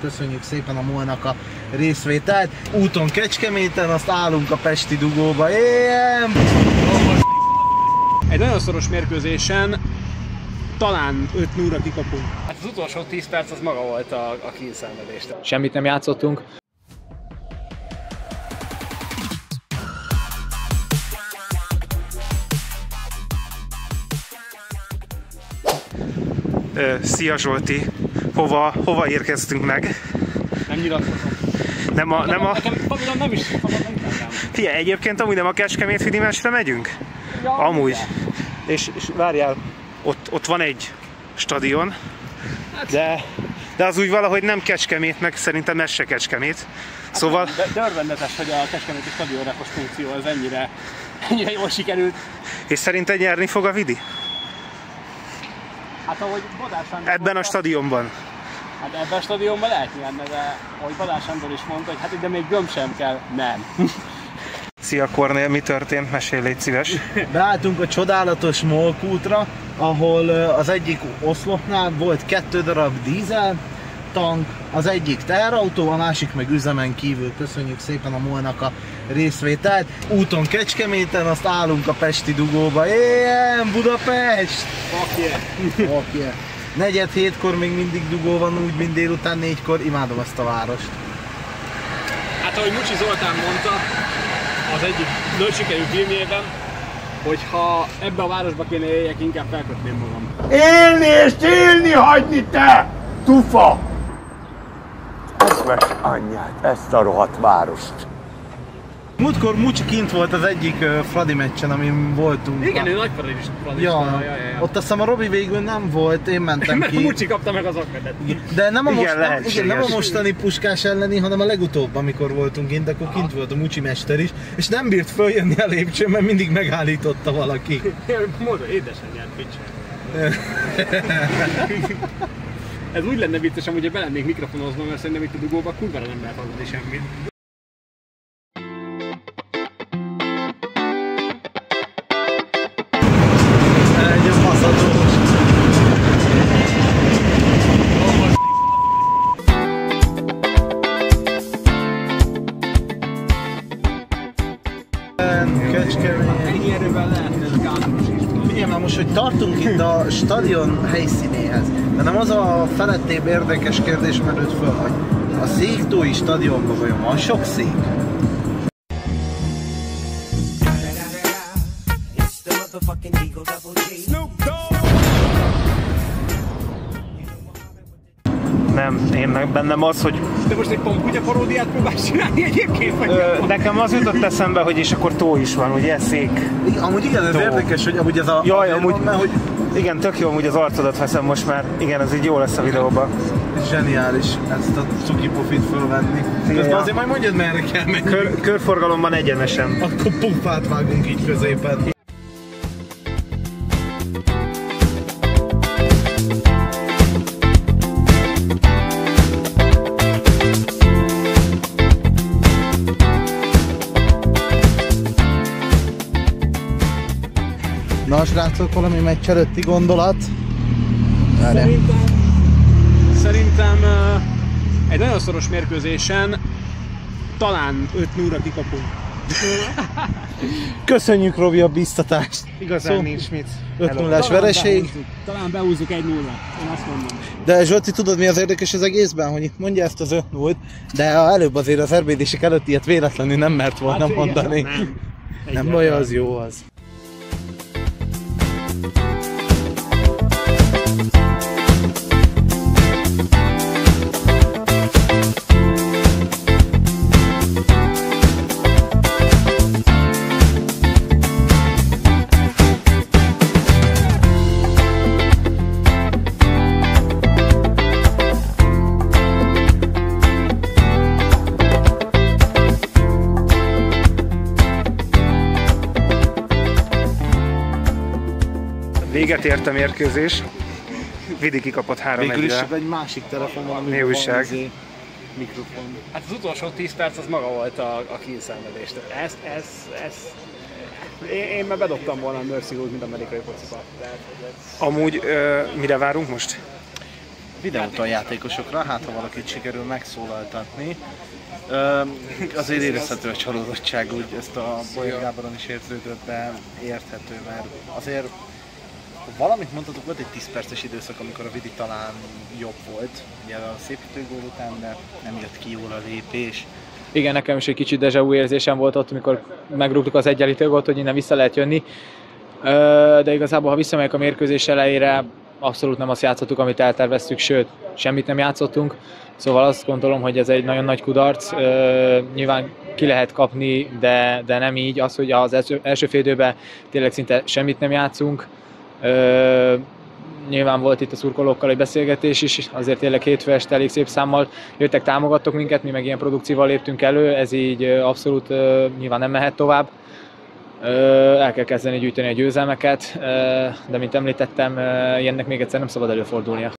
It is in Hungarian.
köszönjük szépen a MOL-nak a részvételt. Úton Kecskeméten, azt állunk a pesti dugóba. Egy nagyon szoros mérkőzésen talán 5-0-ra kikapunk. Hát az utolsó 10 perc az maga volt a kínszenvedés. Semmit nem játszottunk. Szia Zsolti! Hova érkeztünk meg? Nem nyilatkozom. Nekem nem is. Figyelj, egyébként amúgy nem a Kecskemét-Fidi meccsre megyünk? Ja, amúgy. És várjál, ott van egy stadion, de az úgy valahogy nem Kecskemét, meg szerintem ez se Kecskemét. Szóval... Dörvendetes, hogy a kecskeméti stadion rekonstrukció az ennyire jól sikerült. És szerinted nyerni fog a Vidi? Hát ahogy Badár Sándor ebben a stadionban? Hát ebben a stadionban lehet nyerni, de ahogy Badár Sándor is mondta, hogy hát ide még gömb sem kell, nem. Szia Kornél, mi történt? Mesélj, légy szíves. Beálltunk a csodálatos MOL kútra, ahol az egyik oszlopnál volt 2 darab dízel tank, az egyik teherautó, a másik meg üzemen kívül. Köszönjük szépen a MOL-nak a részvételt. Úton Kecskeméten, azt állunk a pesti dugóba. Budapest! Fuck yeah! 4-7-kor még mindig dugó van, úgy mint délután 4-kor. Imádom azt a várost. Hát ahogy Mucsi Zoltán mondta az egyik sikerű filmjében, hogyha ebbe a városba kéne éljek, inkább felkötném magam. Élni és élni hagyni, te! Tufa! Eszmes anyját, ezt a rohadt várost. Múltkor Mucsi kint volt az egyik Fradi meccsen, amin voltunk. Igen, ő nagy fradista. Ott azt hiszem a Robi végül nem volt, én mentem ki. Mucsi kapta meg az akmedet. De nem a mostani Puskás elleni, hanem a legutóbb, amikor voltunk kint, akkor kint volt a Mucsi mester is, és nem bírt följönni a lépcsőn, mert mindig megállította valaki. Mondom, édesanyját, picsa. Ez úgy lenne vicces, amúgy, hogy be lennék mikrofonoznom, mert szerintem itt a dugóban kurvára nem lehet hallani semmit. Ennyi erővel lehetne ez gázos is. Figyelj már most, hogy tartunk itt a stadion helyszínéhez, de nem az a felettébb érdekes kérdés merült föl, hogy a Széktói stadionban vajon van sok szék? Nem, én bennem az, hogy... De most egy Pompkutya paródiát próbálsz csinálni egyébként? Nekem az jutott eszembe, hogy és akkor tó is van, ugye, szék. Amúgy igen, ez érdekes, hogy amúgy ez a... Jaj, amúgy... Van, hogy... Igen, tök jó, amúgy az arcodat veszem most már. Igen, ez így jó lesz a videóban. Zseniális ezt a cuki pofit fölvenni. Közben azért majd mondjad, merre kell menni. Körforgalomban egyenesen. Akkor pumpát vágunk így középen. Na srácok, valami meccs előtti gondolat? Szerintem egy nagyon szoros mérkőzésen talán 5-0-ra kikapunk. Köszönjük, Robi, a biztatást! Igazán nincs mit. 5-0-ás vereség. Talán behúzzuk 1-0-ra, én azt mondom. De Zsolti, tudod mi az érdekes az egészben? Hogy mondja ezt az 5-0-t, de előbb azért az RBD-sek előtt ilyet véletlenül nem mert volna mondani. Nem baj, az jó az. Véget ért a mérkőzés. Vidi kikapott 3-1-re. Végül is egy másik telefon van, Mi újság? Mikrofon. Hát az utolsó 10 perc az maga volt a kínszenvedés. Én már bedobtam volna a Mercy Road, mint amerikai fociba. Amúgy mire várunk most? videóton játékosokra, hát ha valakit sikerül megszólaltatni. Azért érezhető a csalódottság, úgy ezt a Bolyai Gáboron is érződött, de érthető, mert azért valamit mondhatok, volt egy 10 perces időszak, amikor a Vidi talán jobb volt, ugye a szépítőgól után, de nem jött ki jól a lépés. Igen, nekem is egy kicsit déjà vu érzésem volt ott, amikor megrúgtuk az egyenlítő gólt, hogy innen vissza lehet jönni. De igazából, ha visszamegyek a mérkőzés elejére, abszolút nem azt játszottuk, amit elterveztük, sőt, semmit nem játszottunk. Szóval azt gondolom, hogy ez egy nagyon nagy kudarc. Nyilván ki lehet kapni, de nem így. Az, hogy az első fél időben tényleg szinte semmit nem játszunk. Nyilván volt itt a szurkolókkal egy beszélgetés is, azért tényleg hétfő este elég szép számmal jöttek, támogattok minket, mi meg ilyen produkcióval léptünk elő, ez így abszolút nyilván nem mehet tovább. El kell kezdeni gyűjteni a győzelmeket, de mint említettem, ilyennek még egyszer nem szabad előfordulnia.